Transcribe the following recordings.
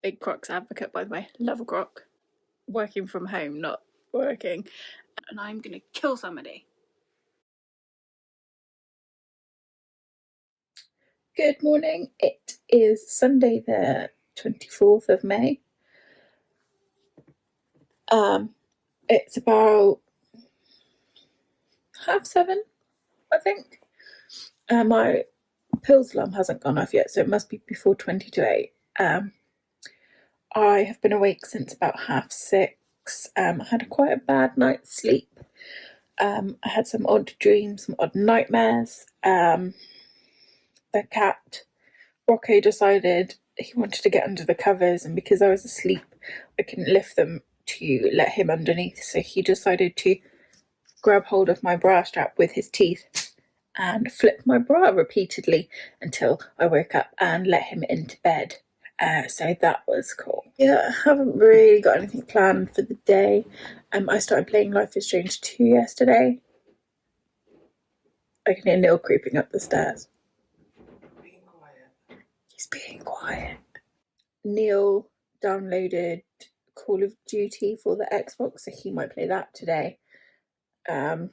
big Crocs advocate, by the way. Love a Croc. Working from home, not working. And I'm gonna kill somebody. Good morning. It is Sunday the 24th of May. It's about 7:30, I think. My pills alarm hasn't gone off yet, so it must be before 20 to 8. I have been awake since about 6:30. I had quite a bad night's sleep. I had some odd dreams, some odd nightmares. The cat, Rocco, decided he wanted to get under the covers, and because I was asleep, I couldn't lift them to let him underneath, so he decided to grab hold of my bra strap with his teeth and flip my bra repeatedly until I woke up and let him into bed. So that was cool. Yeah, I haven't really got anything planned for the day. I started playing Life is Strange 2 yesterday. I can hear Neil creeping up the stairs. Being quiet. He's being quiet. Neil downloaded Call of Duty for the Xbox, so he might play that today. I'm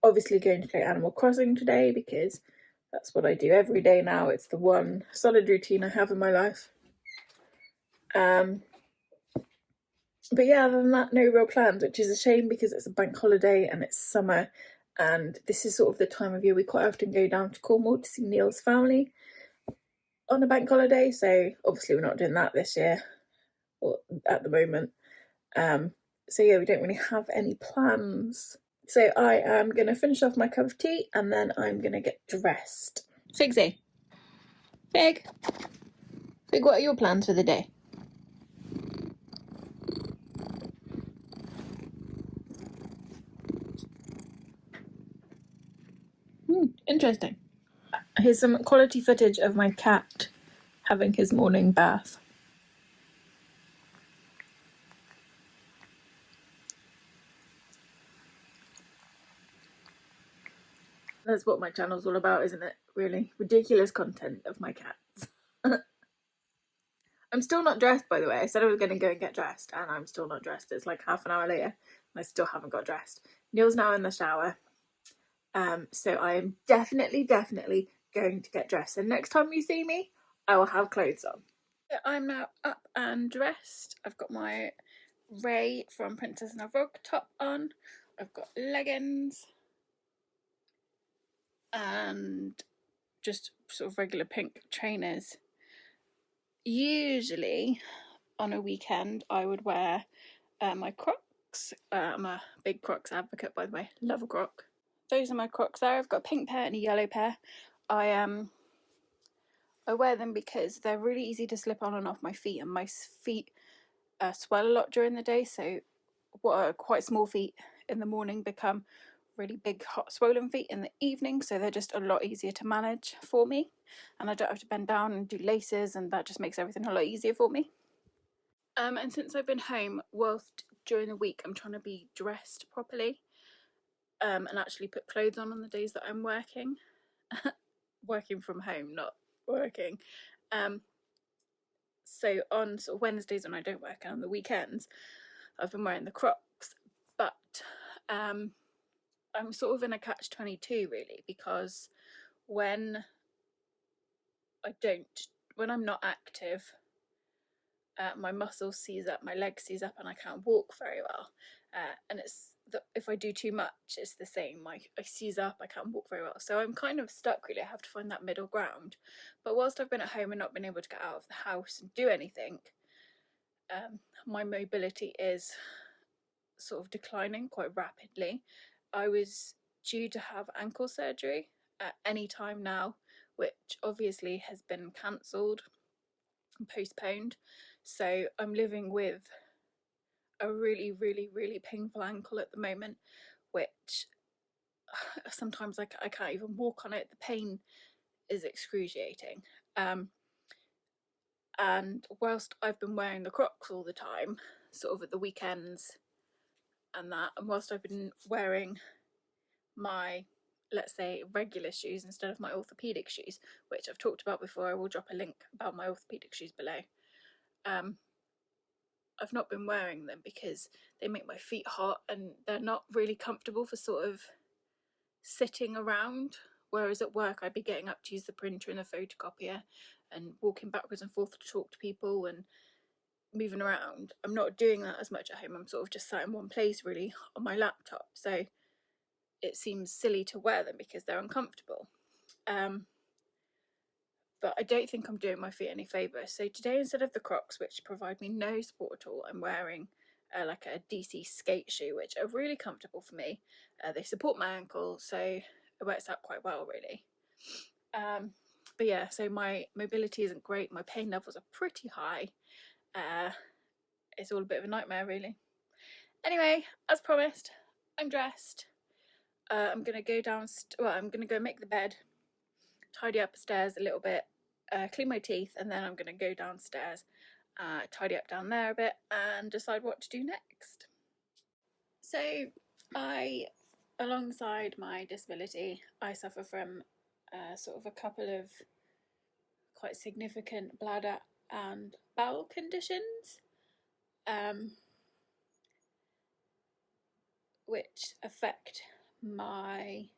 obviously going to play Animal Crossing today because that's what I do every day now. It's the one solid routine I have in my life. But yeah, other than that, no real plans, which is a shame because it's a bank holiday and it's summer, and this is sort of the time of year we quite often go down to Cornwall to see Neil's family on a bank holiday. So obviously we're not doing that this year, or at the moment. So yeah, we don't really have any plans. So I am going to finish off my cup of tea and then I'm going to get dressed. Figsy. Fig, what are your plans for the day? Interesting. Here's some quality footage of my cat having his morning bath. That's what my channel's all about, isn't it? Really ridiculous content of my cats. I'm still not dressed, by the way. I said I was going to go and get dressed, and I'm still not dressed. It's like half an hour later, and I still haven't got dressed. Neil's now in the shower. So I am definitely going to get dressed. And next time you see me, I will have clothes on. I'm now up and dressed. I've got my Ray from Princess and a Frog top on. I've got leggings and just sort of regular pink trainers. Usually on a weekend I would wear my Crocs. I'm a big Crocs advocate, by the way. Love a Croc. Those are my Crocs there. I've got a pink pair and a yellow pair. I wear them because they're really easy to slip on and off my feet, and my feet swell a lot during the day, so what are quite small feet in the morning become really big hot swollen feet in the evening, so they're just a lot easier to manage for me, and I don't have to bend down and do laces, and that just makes everything a lot easier for me. And since I've been home, whilst during the week I'm trying to be dressed properly and actually put clothes on the days that I'm working from home, not working. So on sort of Wednesdays when I don't work and on the weekends I've been wearing the Crocs, but I'm sort of in a catch-22 really, because when I'm not active, my muscles seize up, my legs seize up, and I can't walk very well. And if I do too much, it's the same. I seize up, I can't walk very well. So I'm kind of stuck really. I have to find that middle ground. But whilst I've been at home and not been able to get out of the house and do anything, my mobility is sort of declining quite rapidly. I was due to have ankle surgery at any time now, which obviously has been cancelled and postponed. So I'm living with a really painful ankle at the moment, which sometimes I can't even walk on it. The pain is excruciating. And whilst I've been wearing the Crocs all the time, sort of at the weekends and whilst I've been wearing my, let's say, regular shoes instead of my orthopedic shoes, which I've talked about before, I will drop a link about my orthopedic shoes below. I've not been wearing them because they make my feet hot and they're not really comfortable for sort of sitting around. Whereas at work, I'd be getting up to use the printer and the photocopier and walking backwards and forth to talk to people and moving around. I'm not doing that as much at home. I'm sort of just sat in one place really on my laptop. So it seems silly to wear them because they're uncomfortable. But I don't think I'm doing my feet any favours. So today, instead of the Crocs, which provide me no support at all, I'm wearing like a DC skate shoe, which are really comfortable for me. They support my ankle, so it works out quite well, really. But yeah, so my mobility isn't great. My pain levels are pretty high. It's all a bit of a nightmare, really. Anyway, as promised, I'm dressed. I'm gonna go I'm gonna go make the bed, tidy up upstairs a little bit, clean my teeth, and then I'm gonna go downstairs, tidy up down there a bit, and decide what to do next. So alongside my disability, I suffer from sort of a couple of quite significant bladder and bowel conditions, which affect my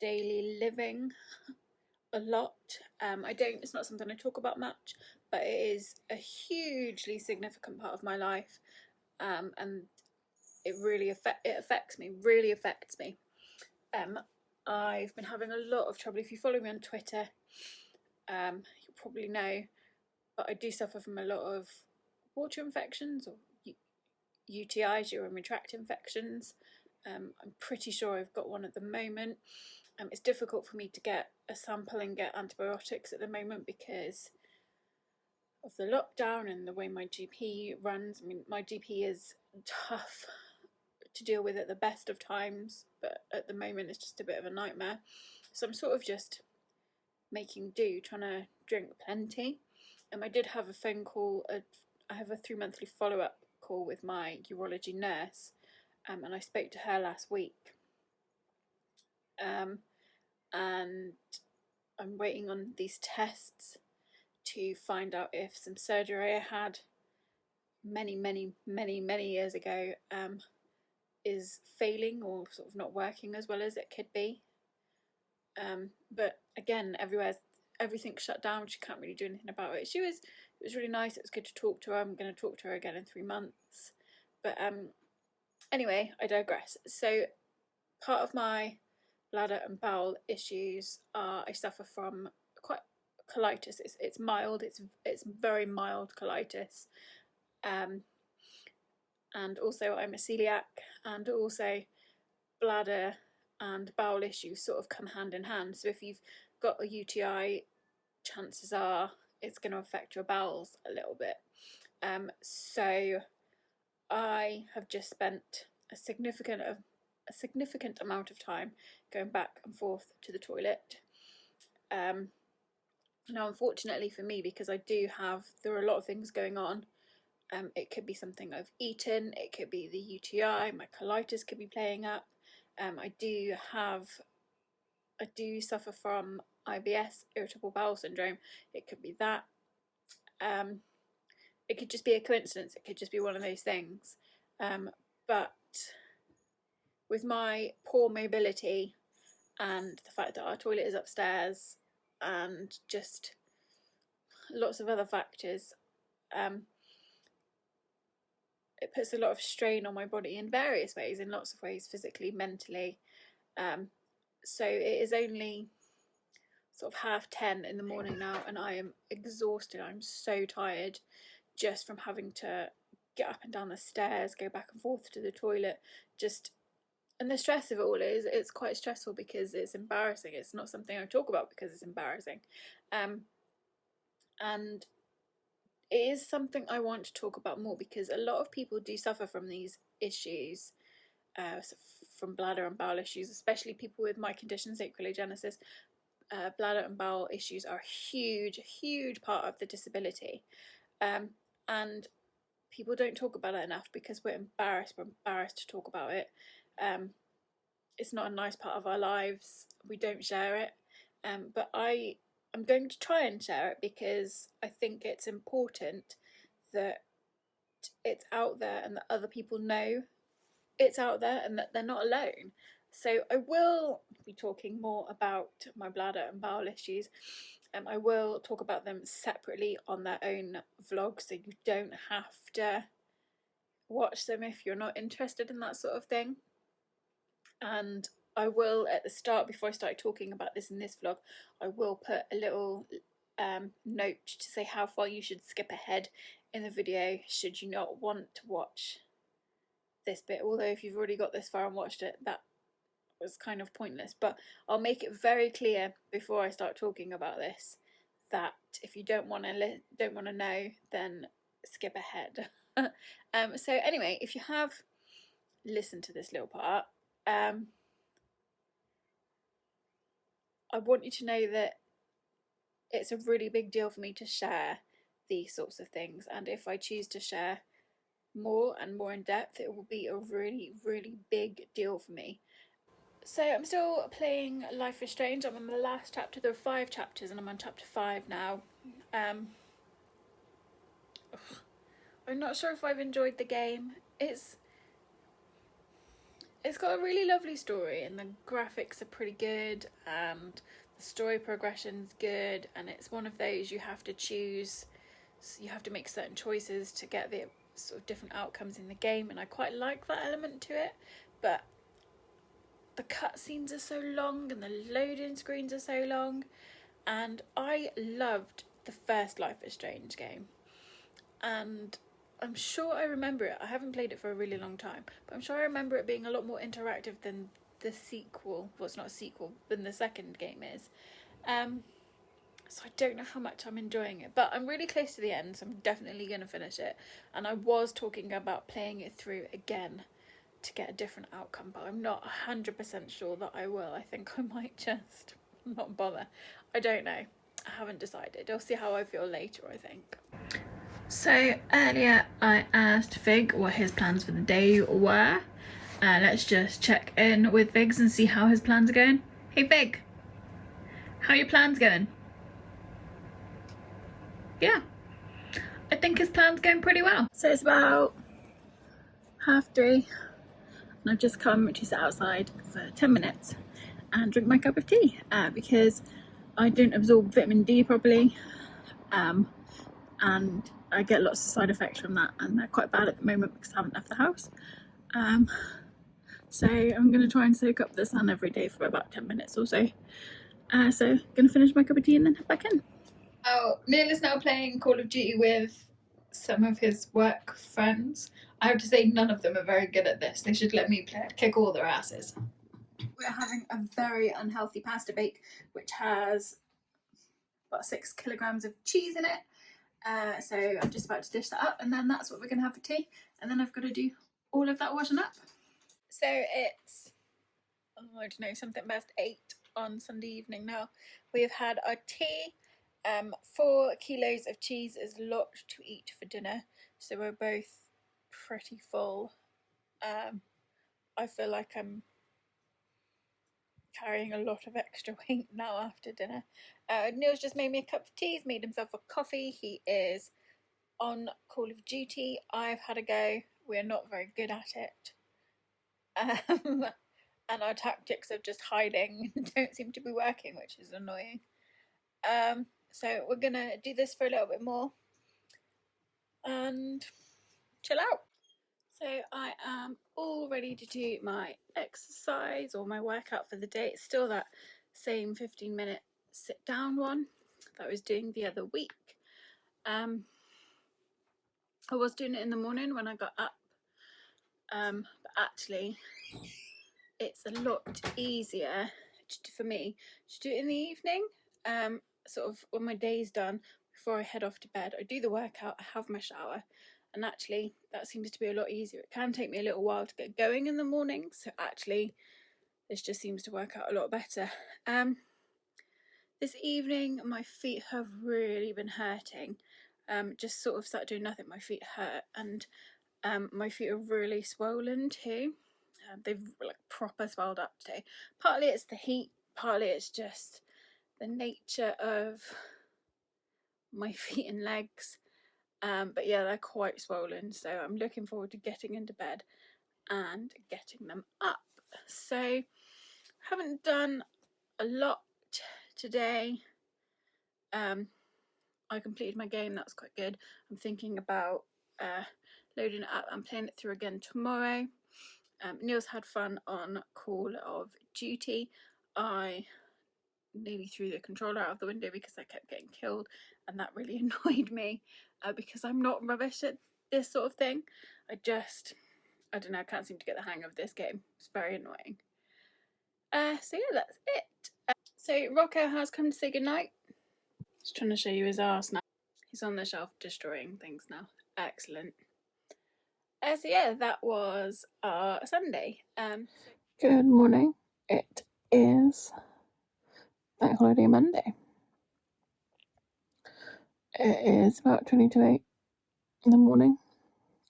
daily living a lot. It's not something I talk about much, but it is a hugely significant part of my life, and it affects me. I've been having a lot of trouble. If you follow me on Twitter, you'll probably know, but I do suffer from a lot of water infections or UTIs, urinary tract infections. I'm pretty sure I've got one at the moment. It's difficult for me to get a sample and get antibiotics at the moment because of the lockdown and the way my GP runs. I mean, my GP is tough to deal with at the best of times, but at the moment it's just a bit of a nightmare. So I'm sort of just making do, trying to drink plenty. I did have a phone call. I have a 3-monthly follow-up call with my urology nurse, and I spoke to her last week. And I'm waiting on these tests to find out if some surgery I had many years ago is failing or sort of not working as well as it could be. But again, everything's shut down. She can't really do anything about it. It was really nice. It was good to talk to her. I'm going to talk to her again in 3 months. But anyway, I digress. So part of my bladder and bowel issues are I suffer from quite colitis. It's mild. It's very mild colitis. And also I'm a celiac, and also bladder and bowel issues sort of come hand in hand. So if you've got a UTI, chances are it's going to affect your bowels a little bit. So I have just spent a significant amount of time going back and forth to the toilet. Now, unfortunately for me, because there are a lot of things going on. It could be something I've eaten, it could be the UTI, my colitis could be playing up. I do suffer from IBS, irritable bowel syndrome. It could be that. It could just be a coincidence. It could just be one of those things. But with my poor mobility and the fact that our toilet is upstairs and just lots of other factors, it puts a lot of strain on my body in various ways, in lots of ways, physically, mentally. So it is only sort of 10:30 in the morning now, and I am exhausted. I'm so tired just from having to get up and down the stairs, go back and forth to the toilet, and the stress of it all it's quite stressful because it's embarrassing. It's not something I talk about because it's embarrassing. And it is something I want to talk about more because a lot of people do suffer from these issues, from bladder and bowel issues, especially people with my condition, sacral agenesis. Bladder and bowel issues are a huge part of the disability. And people don't talk about it enough because we're embarrassed to talk about it. It's not a nice part of our lives. We don't share it. But I'm going to try and share it because I think it's important that it's out there and that other people know it's out there and that they're not alone. So I will be talking more about my bladder and bowel issues. I will talk about them separately on their own vlog, so you don't have to watch them if you're not interested in that sort of thing. And I will, at the start, before I start talking about this in this vlog, I will put a little note to say how far you should skip ahead in the video should you not want to watch this bit. Although if you've already got this far and watched it, that was kind of pointless. But I'll make it very clear before I start talking about this that if you don't want to know, then skip ahead. So anyway, if you have listened to this little part, I want you to know that it's a really big deal for me to share these sorts of things, and if I choose to share more and more in depth, it will be a really, really big deal for me. So I'm still playing Life is Strange. I'm on the last chapter. There are 5 chapters and I'm on chapter 5 now. I'm not sure if I've enjoyed the game. It's got a really lovely story and the graphics are pretty good and the story progression's good, and it's one of those you have to choose, so you have to make certain choices to get the sort of different outcomes in the game, and I quite like that element to it. But the cutscenes are so long and the loading screens are so long, and I loved the first Life is Strange game, and I'm sure I remember it. I haven't played it for a really long time, but I'm sure I remember it being a lot more interactive than the sequel. Well, it's not a sequel, than the second game is. So I don't know how much I'm enjoying it, but I'm really close to the end, so I'm definitely going to finish it. And I was talking about playing it through again to get a different outcome, but I'm not 100% sure that I will. I think I might just not bother. I don't know. I haven't decided. I'll see how I feel later, I think. So earlier I asked Fig what his plans for the day were. Let's just check in with Figs and see how his plans are going. Hey Fig, how are your plans going? Yeah, I think his plan's going pretty well. So it's about 3:30 and I've just come to sit outside for 10 minutes and drink my cup of tea because I don't absorb vitamin D properly, and I get lots of side effects from that, and they're quite bad at the moment because I haven't left the house. So I'm going to try and soak up the sun every day for about 10 minutes or so. So I'm going to finish my cup of tea and then head back in. Oh, Neil is now playing Call of Duty with some of his work friends. I have to say none of them are very good at this. They should let me play it, kick all their asses. We're having a very unhealthy pasta bake, which has about 6 kilograms of cheese in it. So I'm just about to dish that up, and then that's what we're going to have for tea. And then I've got to do all of that washing up. So it's, I don't know, something past 8 on Sunday evening now. We've had our tea. 4 kilos of cheese is a lot to eat for dinner, so we're both pretty full. I feel like I'm carrying a lot of extra weight now after dinner. Neil's just made me a cup of tea. He's made himself a coffee. He is on Call of Duty. I've had a go. We're not very good at it. And our tactics of just hiding don't seem to be working, which is annoying. So we're gonna do this for a little bit more and chill out. So I am all ready to do my exercise or my workout for the day. It's still that same 15-minute sit down one that I was doing the other week. I was doing it in the morning when I got up, but actually it's a lot easier for me to do it in the evening, sort of when my day's done, before I head off to bed. I do the workout, I have my shower, and actually that seems to be a lot easier. It can take me a little while to get going in the morning, so actually this just seems to work out a lot better. This evening my feet have really been hurting. Just sort of sat doing nothing, my feet hurt, and my feet are really swollen too. They've like proper swelled up today. Partly it's the heat, partly it's just the nature of my feet and legs. But yeah, they're quite swollen, so I'm looking forward to getting into bed and getting them up. So haven't done a lot today. I completed my game, that's quite good. I'm thinking about loading it up and playing it through again tomorrow. Neil's had fun on Call of Duty. I nearly threw the controller out of the window because I kept getting killed, and that really annoyed me because I'm not rubbish at this sort of thing. I don't know, I can't seem to get the hang of this game. It's very annoying. So yeah, that's it. So Rocco has come to say goodnight. He's trying to show you his arse now. He's on the shelf destroying things now. Excellent. So yeah, that was our Sunday. Good morning. It is Bank Holiday Monday. It is about 20 to 8 in the morning,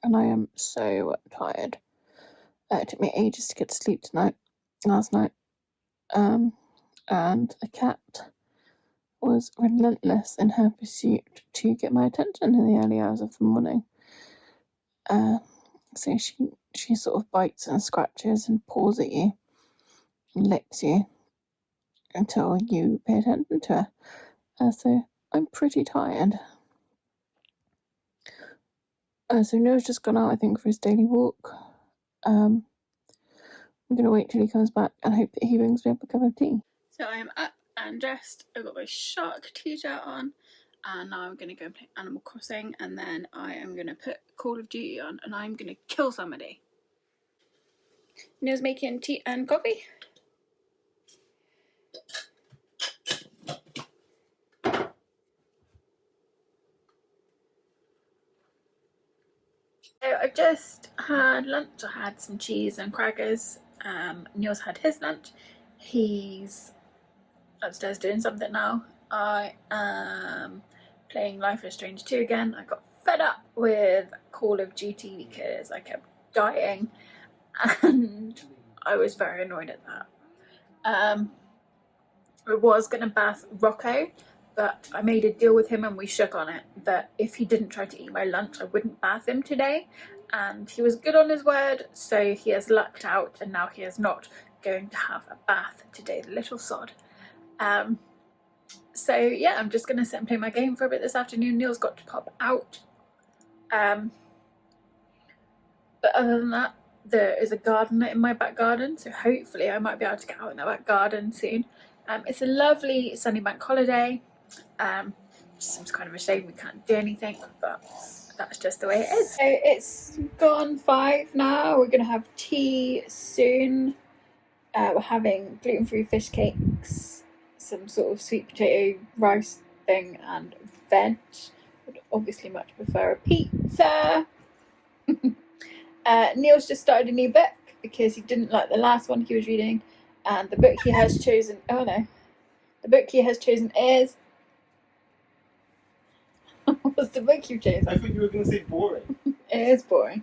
and I am so tired. It took me ages to get to sleep last night. And the cat was relentless in her pursuit to get my attention in the early hours of the morning. So she sort of bites and scratches and paws at you and licks you until you pay attention to her. So I'm pretty tired. So Noah's just gone out, I think, for his daily walk. I'm going to wait till he comes back and hope that he brings me up a cup of tea. So I am up and dressed. I've got my shark t-shirt on, and now I'm going to go play Animal Crossing, and then I am going to put Call of Duty on, and I'm going to kill somebody. Neil's making tea and coffee. So I just had lunch. I had some cheese and crackers. Neil's had his lunch. He's upstairs doing something now. I am playing Life is Strange 2 again. I got fed up with Call of Duty because I kept dying, and I was very annoyed at that. I was going to bath Rocco, but I made a deal with him and we shook on it that if he didn't try to eat my lunch, I wouldn't bath him today. And he was good on his word, so he has lucked out, and now he is not going to have a bath today, the little sod. So yeah, I'm just going to sit and play my game for a bit this afternoon. Neil's got to pop out. But other than that, there is a garden in my back garden, so hopefully I might be able to get out in the back garden soon. It's a lovely sunny bank holiday. It seems kind of a shame we can't do anything, but that's just the way it is. So it's gone 5 now. We're going to have tea soon. We're having gluten-free fish cakes, some sort of sweet potato rice thing, and veg. Would obviously much prefer a pizza. Neil's just started a new book because he didn't like the last one he was reading, and the book he has chosen is what's the book you've chosen? I thought you were going to say boring. It is boring.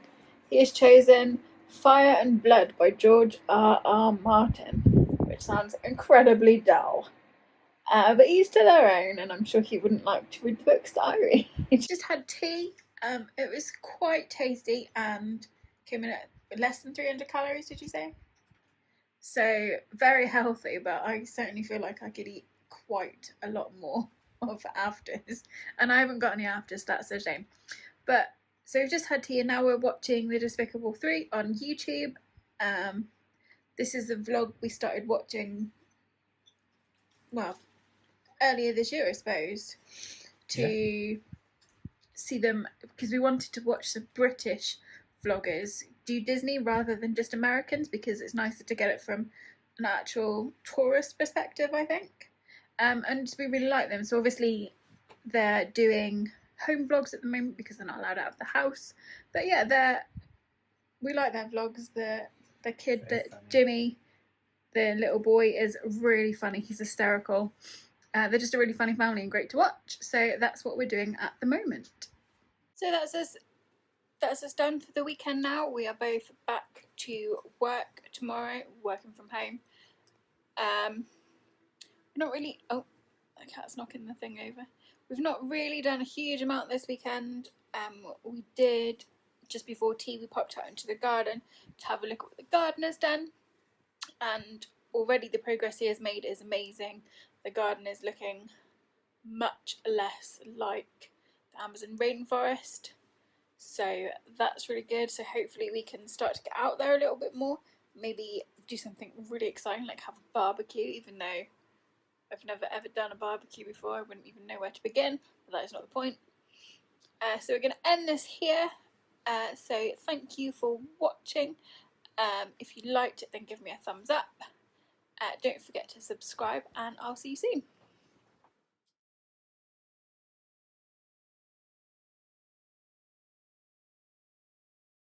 He has chosen Fire and Blood by George R.R. Martin, which sounds incredibly dull. But each to their own, and I'm sure he wouldn't like to read the books that I read. Just had tea. It was quite tasty and came in at less than 300 calories, did you say? So very healthy, but I certainly feel like I could eat quite a lot more of afters, and I haven't got any afters, that's a shame. But so we've just had tea, and now we're watching The Despicable 3 on YouTube. This is a vlog we started watching, well, earlier this year, I suppose, to see them, because we wanted to watch the British vloggers do Disney rather than just Americans, because it's nicer to get it from an actual tourist perspective, I think. And we really like them. So obviously they're doing home vlogs at the moment because they're not allowed out of the house. But yeah, we like their vlogs. The kid, that Jimmy, the little boy, is really funny. He's hysterical. They're just a really funny family and great to watch. So that's what we're doing at the moment. So that's us done for the weekend now. We are both back to work tomorrow, working from home. We're not really, oh, the cat's knocking the thing over. We've not really done a huge amount this weekend. We did, just before tea, we popped out into the garden to have a look at what the gardener's done, and already the progress he has made is amazing. The garden is looking much less like the Amazon rainforest, so that's really good. So hopefully we can start to get out there a little bit more, maybe do something really exciting like have a barbecue, even though I've never ever done a barbecue before. I wouldn't even know where to begin, but that is not the point. So we're going to end this here. So thank you for watching. If you liked it, then give me a thumbs up. Don't forget to subscribe, and I'll see you soon.